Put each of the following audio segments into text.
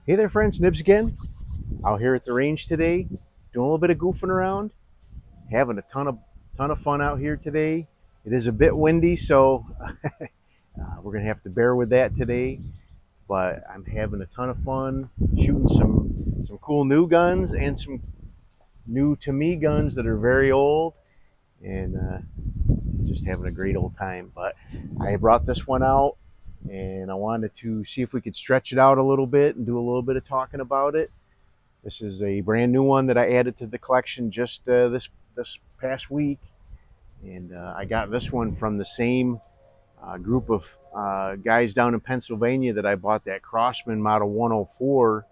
Hey there friends, Nibs again. Out here at the range today, doing a little bit of goofing around, having a ton of fun out here today. It is a bit windy, so we're gonna have to bear with that today. But I'm having a ton of fun shooting some cool new guns and some new to me guns that are very old, and just having a great old time. But I brought this one out, and I wanted to see if we could stretch it out a little bit and do a little bit of talking about it. This is a brand new one that I added to the collection just this past week, and I got this one from the same group of guys down in Pennsylvania that I bought that Crossman Model 104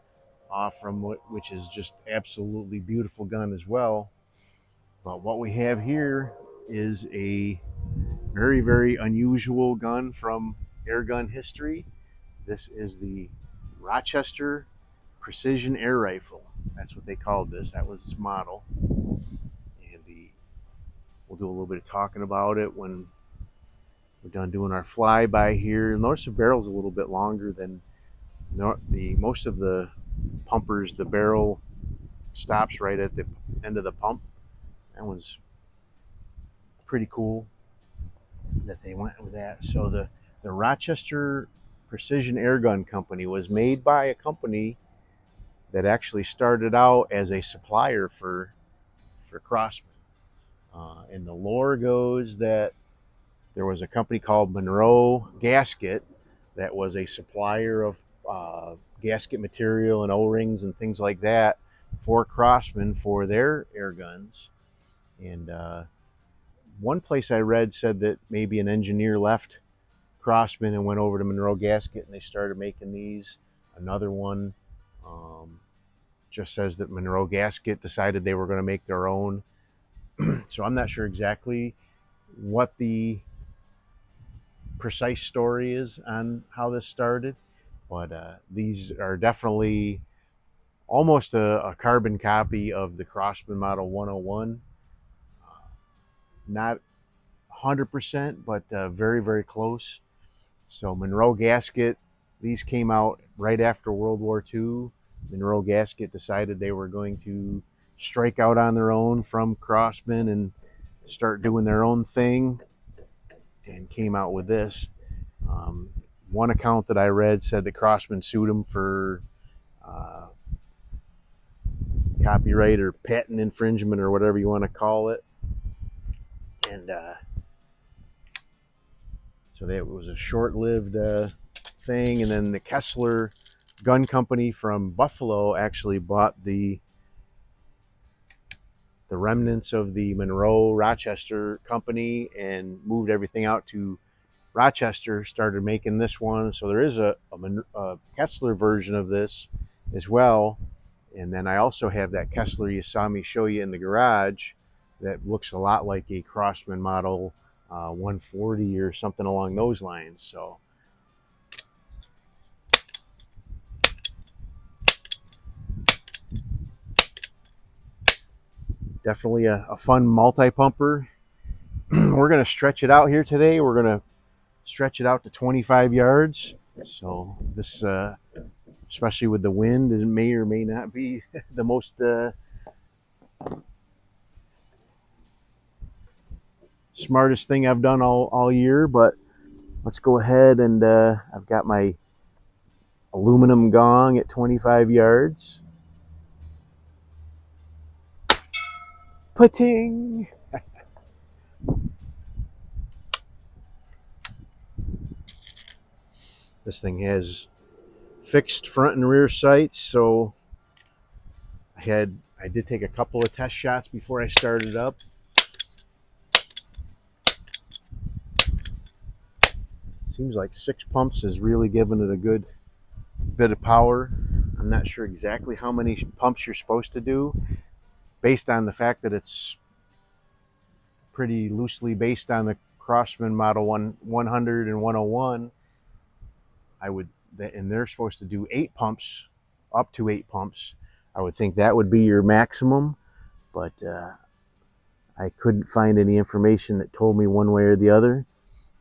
from, which is just absolutely beautiful gun as well. But what we have here is a very unusual gun from air gun history. This is the Rochester Precision Air Rifle. That's what they called this. That was its model. And we'll do a little bit of talking about it when we're done doing our flyby here. Notice the barrel's a little bit longer than the most of the pumpers. The barrel stops right at the end of the pump. That one's pretty cool that they went with that. So the Rochester Precision Air Gun Company was made by a company that actually started out as a supplier for Crossman. And the lore goes that there was a company called Monroe Gasket that was a supplier of gasket material and O-rings and things like that for Crossman for their air guns. And one place I read said that maybe an engineer left Crossman and went over to Monroe Gasket and they started making these. Another one just says that Monroe Gasket decided they were going to make their own. So I'm not sure exactly what the precise story is on how this started, but these are definitely almost a carbon copy of the Crossman Model 101. Not 100%, but very close. So Monroe Gasket, these came out right after World War II. Monroe Gasket decided they were going to strike out on their own from Crossman and start doing their own thing, and came out with this. One account that I read said that Crossman sued him for copyright or patent infringement or whatever you want to call it. And so that was a short-lived thing. And then the Kessler Gun Company from Buffalo actually bought the remnants of the Monroe Rochester company and moved everything out to Rochester, started making this one. So there is a Kessler version of this as well. And then I also have that Kessler you saw me show you in the garage that looks a lot like a Crossman Model 140 or something along those lines. So definitely a fun multi-pumper. We're going to stretch it out here today. We're going to stretch it out to 25 yards. So this, especially with the wind, it may or may not be the most smartest thing I've done all year, but let's go ahead and I've got my aluminum gong at 25 yards. Putting. This thing has fixed front and rear sights, so I did take a couple of test shots before I started up. Seems like 6 pumps is really giving it a good bit of power. I'm not sure exactly how many pumps you're supposed to do, based on the fact that it's pretty loosely based on the Crossman Model 100 and 101. And they're supposed to do 8 pumps, up to 8 pumps. I would think that would be your maximum, but I couldn't find any information that told me one way or the other.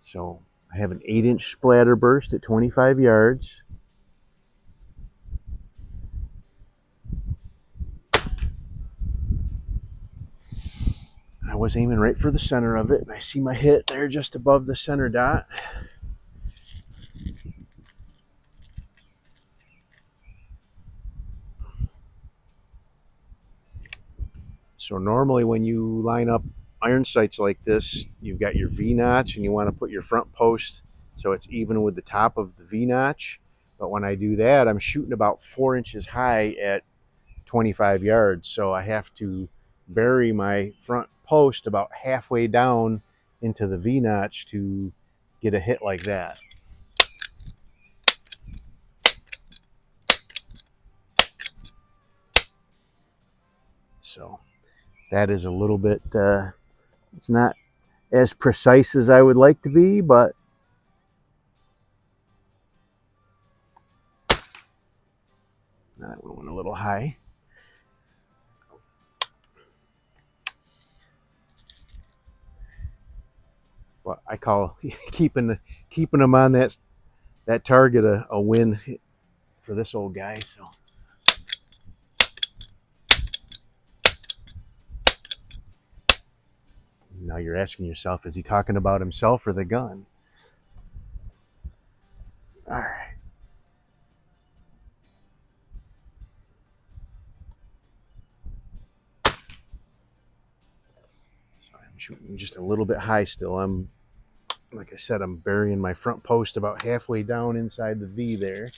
So I have an 8-inch splatter burst at 25 yards. I was aiming right for the center of it, and I see my hit there just above the center dot. So normally when you line up iron sights like this, you've got your V-notch and you want to put your front post so it's even with the top of the V-notch. But when I do that, I'm shooting about 4 inches high at 25 yards. So I have to bury my front post about halfway down into the V-notch to get a hit like that. So that is a little bit, it's not as precise as I would like to be, but that one went a little high. But I call keeping them on that target a win for this old guy. So now you're asking yourself, is he talking about himself or the gun? All right. So I'm shooting just a little bit high still. Like I said, I'm burying my front post about halfway down inside the V there.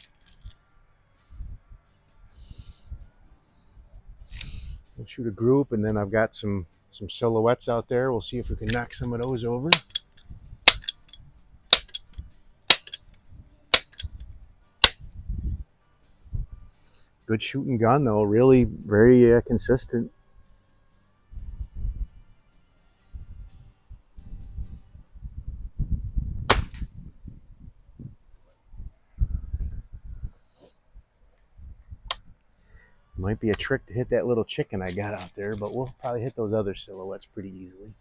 We'll shoot a group, and then I've got some silhouettes out there. We'll see if we can knock some of those over. Good shooting gun though, really very consistent. Might be a trick to hit that little chicken I got out there, but we'll probably hit those other silhouettes pretty easily.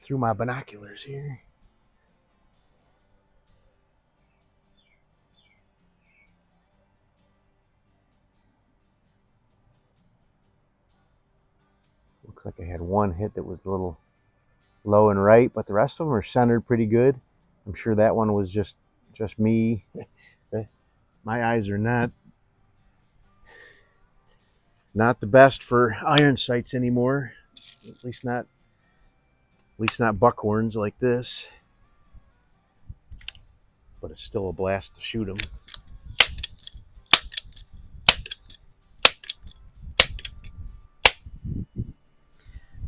Through my binoculars here. Looks like I had one hit that was a little low and right, but the rest of them are centered pretty good. I'm sure that one was just me. My eyes are not the best for iron sights anymore. At least not buckhorns like this. But it's still a blast to shoot them.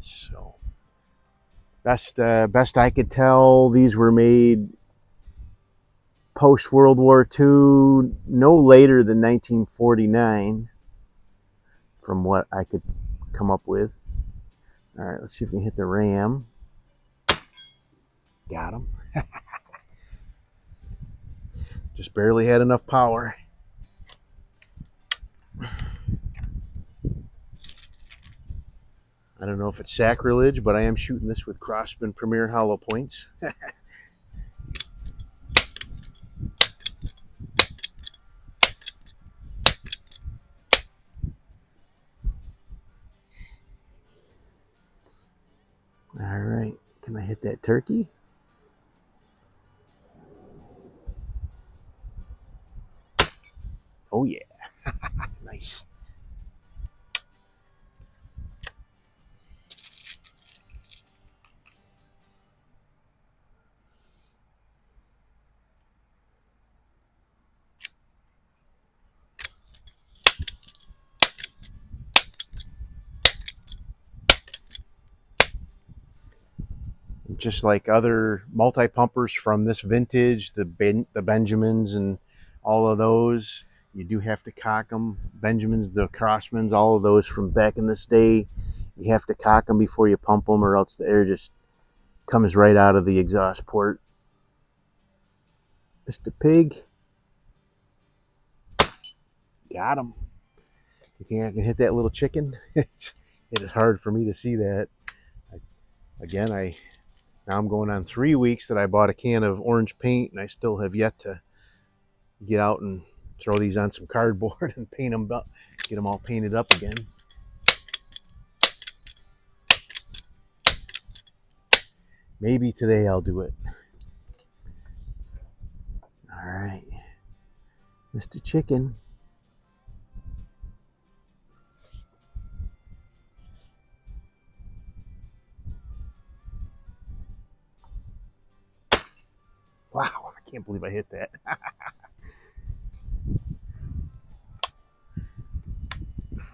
So best I could tell, these were made post World War II, no later than 1949, from what I could come up with. All right, let's see if we can hit the ram. Got him. Just barely had enough power. I don't know if it's sacrilege, but I am shooting this with Crossman Premier hollow points. All right, can I hit that turkey? Oh yeah, nice. Just like other multi-pumpers from this vintage, the Benjamins and all of those, you do have to cock them. Benjamins, the Crossmans, all of those from back in this day, you have to cock them before you pump them, or else the air just comes right out of the exhaust port. Mr. Pig. Got him. You think I can hit that little chicken? It is hard for me to see that. Again, now I'm going on 3 weeks that I bought a can of orange paint, and I still have yet to get out and throw these on some cardboard and paint them up, get them all painted up again. Maybe today I'll do it. All right, Mr. Chicken. Wow, I can't believe I hit that.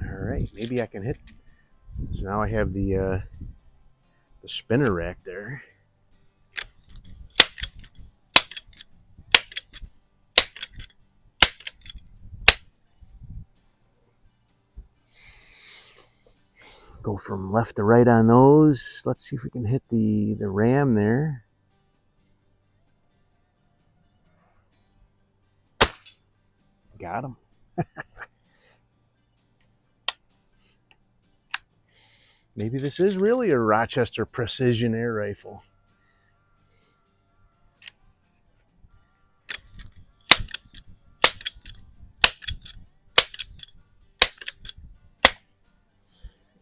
All right, maybe I can hit. So now I have the spinner rack there. Go from left to right on those. Let's see if we can hit the ram there. Got him. Maybe this is really a Rochester Precision Air Rifle.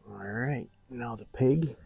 All right, now the pig.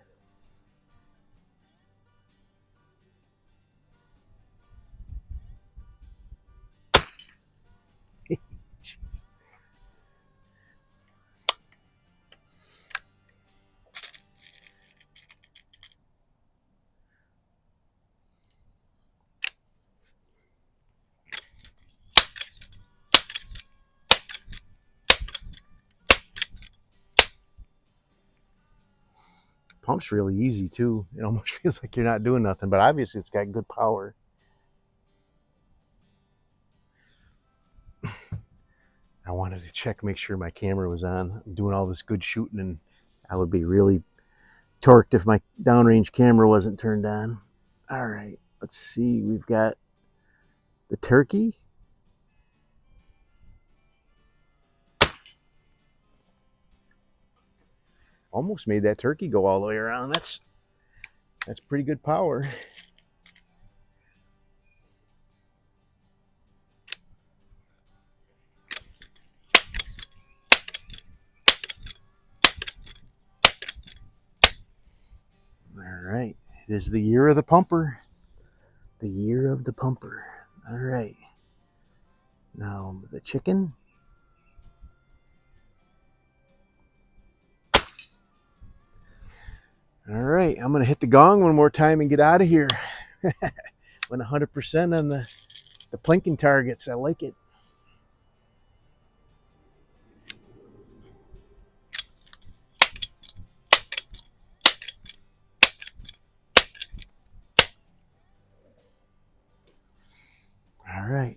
Pump's really easy too. It almost feels like you're not doing nothing, but obviously it's got good power. I wanted to check, make sure my camera was on. I'm doing all this good shooting, and I would be really torqued if my downrange camera wasn't turned on. All right, let's see. We've got the turkey. Almost made that turkey go all the way around. That's pretty good power. All right, it is the year of the pumper. The year of the pumper. All right. Now the chicken. All right, I'm gonna hit the gong one more time and get out of here. Went 100% on the plinking targets. I like it. All right,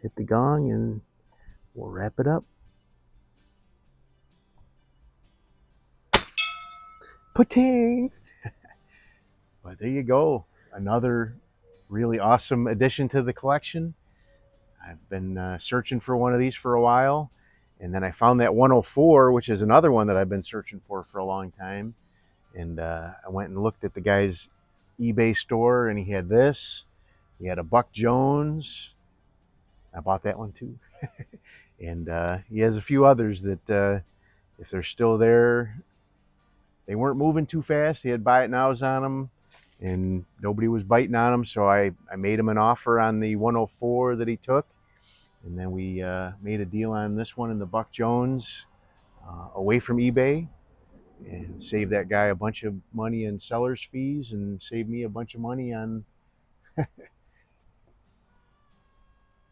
hit the gong and we'll wrap it up. Putting. But there you go. Another really awesome addition to the collection. I've been searching for one of these for a while, and then I found that 104, which is another one that I've been searching for a long time. And I went and looked at the guy's eBay store, and he had this. He had a Buck Jones. I bought that one too. And he has a few others that if they're still there, they weren't moving too fast. He had buy it nows on them, and nobody was biting on them. So I made him an offer on the 104 that he took. And then we made a deal on this one in the Buck Jones away from eBay, and saved that guy a bunch of money in seller's fees, and saved me a bunch of money on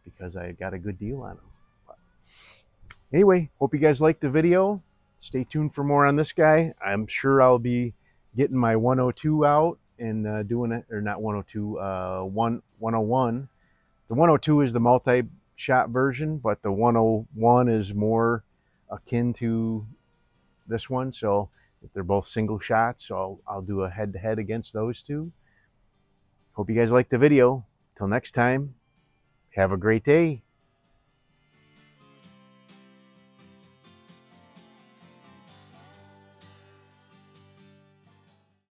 because I got a good deal on them. But anyway, hope you guys liked the video. Stay tuned for more on this guy. I'm sure I'll be getting my 102 out and doing it, or not 102, 101. The 102 is the multi-shot version, but the 101 is more akin to this one. So they're both single shots, so I'll do a head-to-head against those two. Hope you guys liked the video. Till next time, have a great day.